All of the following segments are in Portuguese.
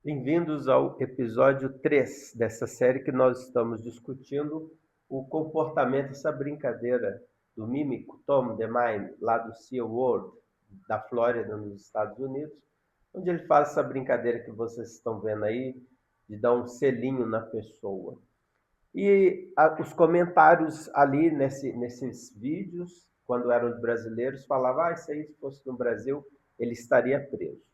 Bem-vindos ao episódio 3 dessa série que nós estamos discutindo o comportamento, essa brincadeira do mímico Tom DeMine, lá do SeaWorld, da Flórida, nos Estados Unidos, onde ele faz essa brincadeira que vocês estão vendo aí, de dar um selinho na pessoa. E os comentários ali nesses vídeos, quando eram de brasileiros, falavam, isso aí se fosse no Brasil, ele estaria preso.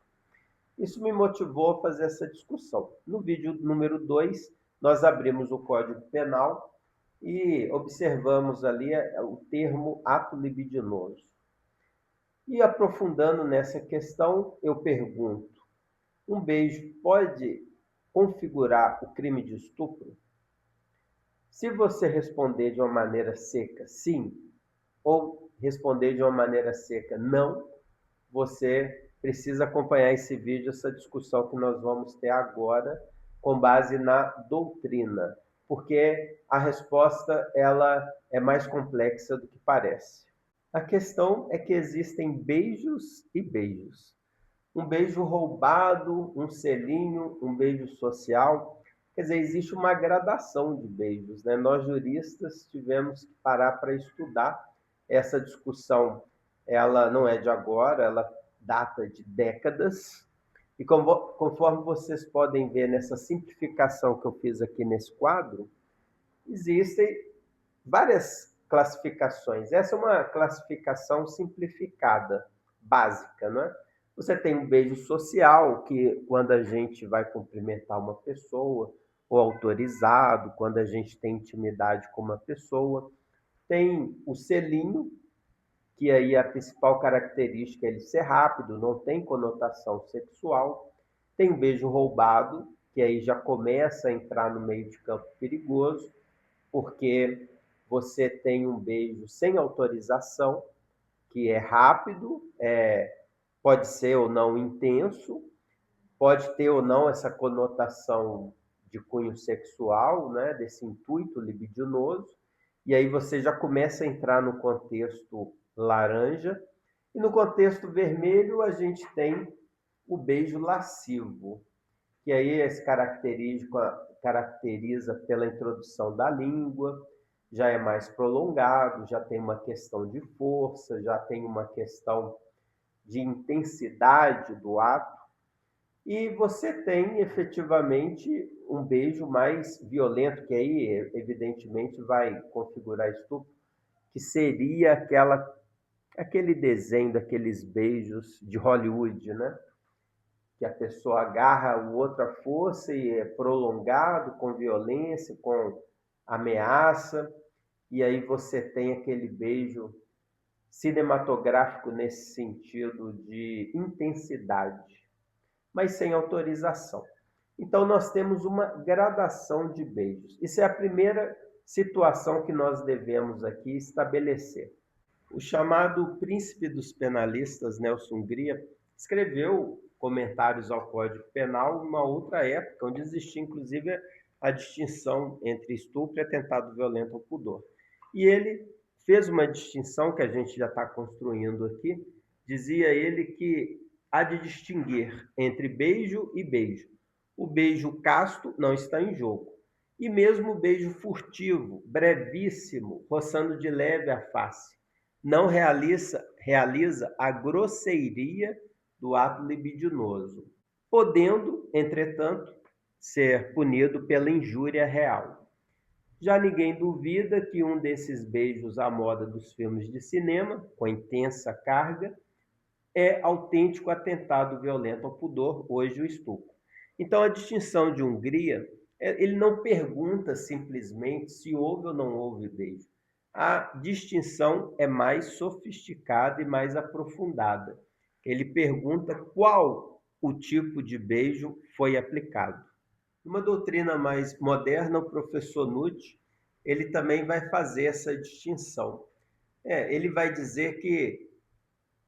Isso me motivou a fazer essa discussão. No vídeo número 2, nós abrimos o Código Penal e observamos ali o termo ato libidinoso. E aprofundando nessa questão, eu pergunto, um beijo pode configurar o crime de estupro? Se você responder de uma maneira seca, sim, ou responder de uma maneira seca, não, você precisa acompanhar esse vídeo, essa discussão que nós vamos ter agora, com base na doutrina, porque a resposta ela é mais complexa do que parece. A questão é que existem beijos e beijos. Um beijo roubado, um selinho, um beijo social. Quer dizer, existe uma gradação de beijos, né? Nós juristas tivemos que parar para estudar essa discussão. Ela não é de agora, ela data de décadas. E conforme vocês podem ver nessa simplificação que eu fiz aqui nesse quadro, existem várias classificações. Essa é uma classificação simplificada, básica, não é? Você tem um beijo social, que quando a gente vai cumprimentar uma pessoa, ou autorizado, quando a gente tem intimidade com uma pessoa. Tem o selinho, que aí a principal característica é ele ser rápido, não tem conotação sexual. Tem o beijo roubado, que aí já começa a entrar no meio de campo perigoso, porque você tem um beijo sem autorização, que é rápido, pode ser ou não intenso, pode ter ou não essa conotação de cunho sexual, né, desse intuito libidinoso, e aí você já começa a entrar no contexto laranja, e no contexto vermelho a gente tem o beijo lascivo, que aí se caracteriza pela introdução da língua, já é mais prolongado, já tem uma questão de força, já tem uma questão de intensidade do ato, e você tem efetivamente um beijo mais violento, que aí evidentemente vai configurar estupro, que seria aquele desenho daqueles beijos de Hollywood, né? Que a pessoa agarra o outro à força e é prolongado, com violência, com ameaça, e aí você tem aquele beijo cinematográfico nesse sentido de intensidade, mas sem autorização. Então, nós temos uma gradação de beijos. Isso é a primeira situação que nós devemos aqui estabelecer. O chamado príncipe dos penalistas, Nelson Hungria, escreveu comentários ao Código Penal numa outra época, onde existia inclusive a distinção entre estupro e atentado violento ao pudor. E ele fez uma distinção que a gente já está construindo aqui. Dizia ele que há de distinguir entre beijo e beijo. O beijo casto não está em jogo. E mesmo o beijo furtivo, brevíssimo, roçando de leve a face, não realiza a grosseiria do ato libidinoso, podendo, entretanto, ser punido pela injúria real. Já ninguém duvida que um desses beijos à moda dos filmes de cinema, com intensa carga, é autêntico atentado violento ao pudor, hoje o estupro. Então, a distinção de Hungria, ele não pergunta simplesmente se houve ou não houve beijo. A distinção é mais sofisticada e mais aprofundada. Ele pergunta qual o tipo de beijo foi aplicado. Numa doutrina mais moderna, o professor Nutt, ele também vai fazer essa distinção. Ele vai dizer que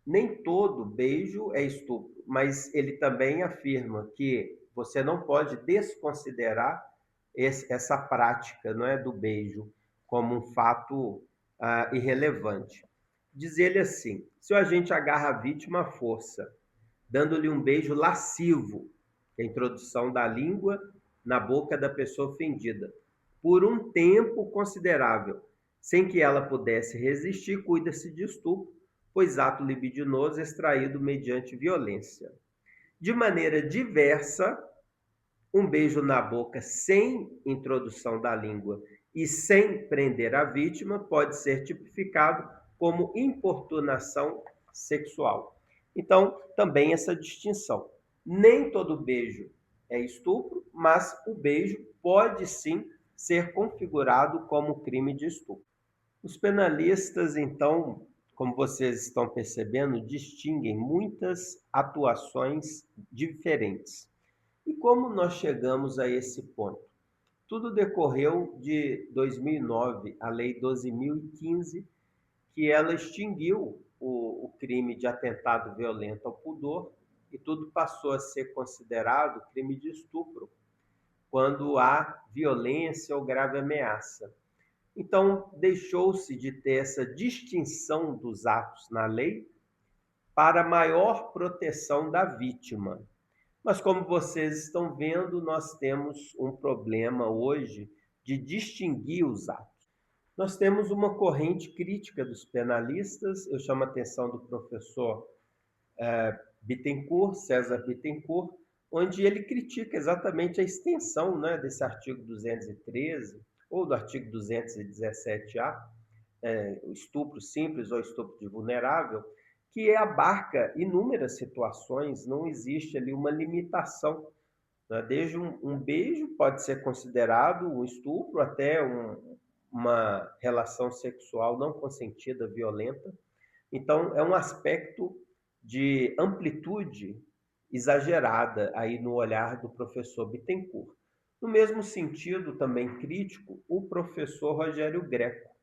nem todo beijo é estupro, mas ele também afirma que você não pode desconsiderar essa prática, não é, do beijo como um fato irrelevante. Diz ele assim: se o agente agarra a vítima à força, dando-lhe um beijo lascivo, que é a introdução da língua na boca da pessoa ofendida, por um tempo considerável, sem que ela pudesse resistir, cuida-se de estupro, pois ato libidinoso extraído mediante violência. De maneira diversa, um beijo na boca sem introdução da língua e sem prender a vítima pode ser tipificado como importunação sexual. Então, também essa distinção. Nem todo beijo é estupro, mas o beijo pode sim ser configurado como crime de estupro. Os penalistas, então, como vocês estão percebendo, distinguem muitas atuações diferentes. E como nós chegamos a esse ponto? Tudo decorreu de 2009, a Lei 12.015, que ela extinguiu o crime de atentado violento ao pudor e tudo passou a ser considerado crime de estupro, quando há violência ou grave ameaça. Então, deixou-se de ter essa distinção dos atos na lei para maior proteção da vítima. Mas como vocês estão vendo, nós temos um problema hoje de distinguir os atos. Nós temos uma corrente crítica dos penalistas, eu chamo a atenção do professor Bittencourt, César Bittencourt, onde ele critica exatamente a extensão, né, desse artigo 213 ou do artigo 217A, o estupro simples ou estupro de vulnerável, que abarca inúmeras situações, não existe ali uma limitação, né? Desde um beijo pode ser considerado um estupro, até uma relação sexual não consentida, violenta. Então, é um aspecto de amplitude exagerada aí no olhar do professor Bittencourt. No mesmo sentido, também crítico, o professor Rogério Greco.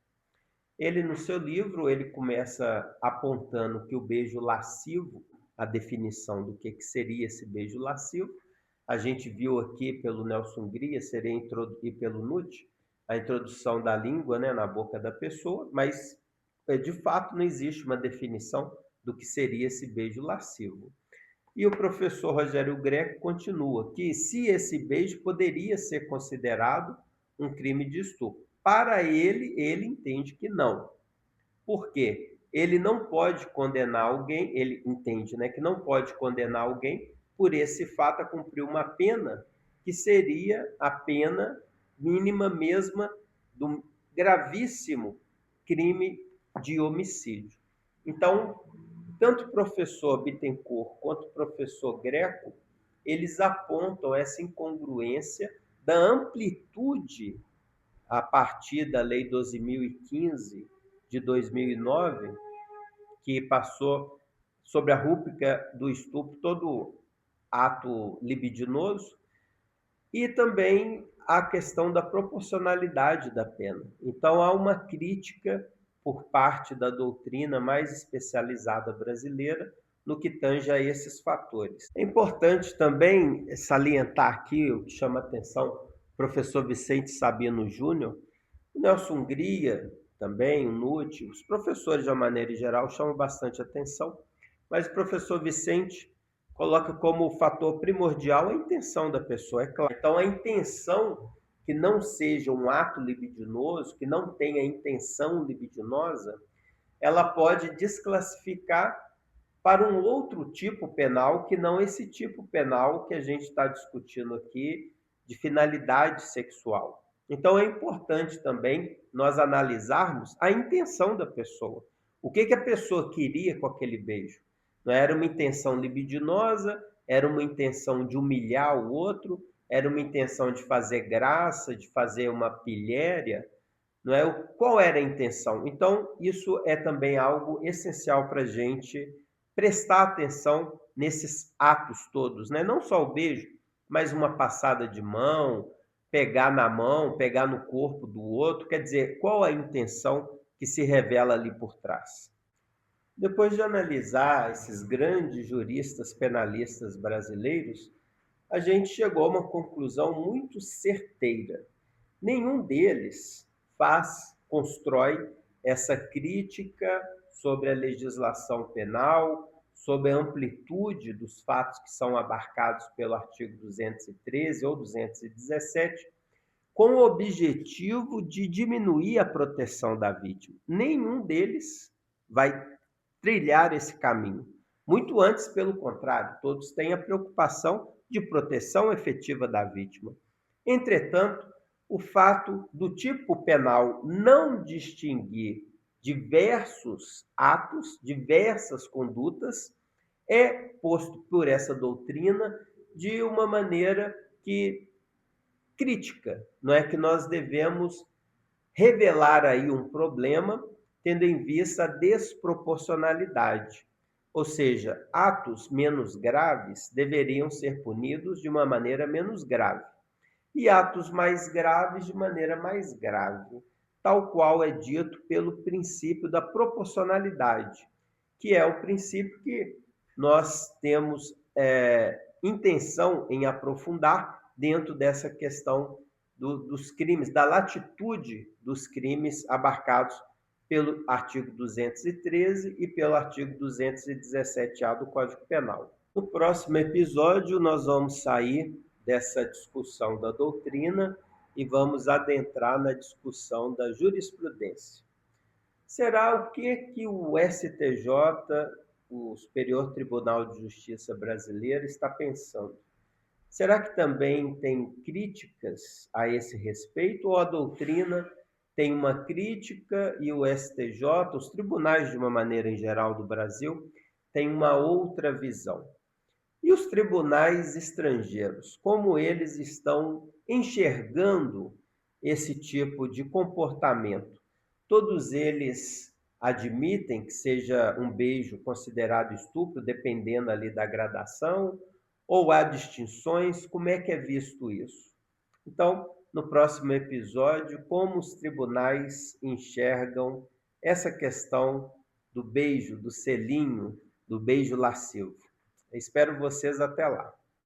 Ele, no seu livro, ele começa apontando que o beijo lascivo, a definição do que seria esse beijo lascivo, a gente viu aqui pelo Nelson Gria e pelo Nutt, a introdução da língua, né, na boca da pessoa, mas de fato não existe uma definição do que seria esse beijo lascivo. E o professor Rogério Greco continua que se esse beijo poderia ser considerado um crime de estupro. Para ele entende que não. Por quê? Ele não pode condenar alguém, ele entende, né, que não pode condenar alguém por esse fato a cumprir uma pena que seria a pena mínima mesma do gravíssimo crime de homicídio. Então, tanto o professor Bittencourt quanto o professor Greco, eles apontam essa incongruência da amplitude a partir da Lei 12.015 de 2009, que passou sobre a rúbrica do estupro todo ato libidinoso, e também a questão da proporcionalidade da pena. Então, há uma crítica por parte da doutrina mais especializada brasileira no que tange a esses fatores. É importante também salientar aqui, o que chama a atenção, o professor Vicente Sabino Júnior, o Nelson Hungria também, o Nutt, os professores de uma maneira geral chamam bastante atenção, mas o professor Vicente coloca como fator primordial a intenção da pessoa, é claro. Então, a intenção que não seja um ato libidinoso, que não tenha intenção libidinosa, ela pode desclassificar para um outro tipo penal que não esse tipo penal que a gente está discutindo aqui de finalidade sexual. Então, é importante também nós analisarmos a intenção da pessoa. O que a pessoa queria com aquele beijo? Não era uma intenção libidinosa, era uma intenção de humilhar o outro, era uma intenção de fazer graça, de fazer uma pilhéria, não é? Qual era a intenção? Então, isso é também algo essencial para a gente prestar atenção nesses atos todos, né? Não só o beijo, mas uma passada de mão, pegar na mão, pegar no corpo do outro, quer dizer, qual a intenção que se revela ali por trás? Depois de analisar esses grandes juristas penalistas brasileiros, a gente chegou a uma conclusão muito certeira. Nenhum deles constrói essa crítica sobre a legislação penal, sob a amplitude dos fatos que são abarcados pelo artigo 213 ou 217, com o objetivo de diminuir a proteção da vítima. Nenhum deles vai trilhar esse caminho. Muito antes, pelo contrário, todos têm a preocupação de proteção efetiva da vítima. Entretanto, o fato do tipo penal não distinguir diversos atos, diversas condutas, é posto por essa doutrina de uma maneira que crítica, não é que nós devemos revelar aí um problema tendo em vista a desproporcionalidade. Ou seja, atos menos graves deveriam ser punidos de uma maneira menos grave e atos mais graves de maneira mais grave, tal qual é dito pelo princípio da proporcionalidade, que é o princípio que nós temos intenção em aprofundar dentro dessa questão dos crimes, da latitude dos crimes abarcados pelo artigo 213 e pelo artigo 217A do Código Penal. No próximo episódio, nós vamos sair dessa discussão da doutrina e vamos adentrar na discussão da jurisprudência. Será o que o STJ, o Superior Tribunal de Justiça brasileiro, está pensando? Será que também tem críticas a esse respeito ou a doutrina tem uma crítica e o STJ, os tribunais de uma maneira em geral do Brasil, têm uma outra visão? E os tribunais estrangeiros, como eles estão enxergando esse tipo de comportamento? Todos eles admitem que seja um beijo considerado estupro, dependendo ali da gradação, ou há distinções? Como é que é visto isso? Então, no próximo episódio, como os tribunais enxergam essa questão do beijo, do selinho, do beijo lascivo. Eu espero vocês até lá.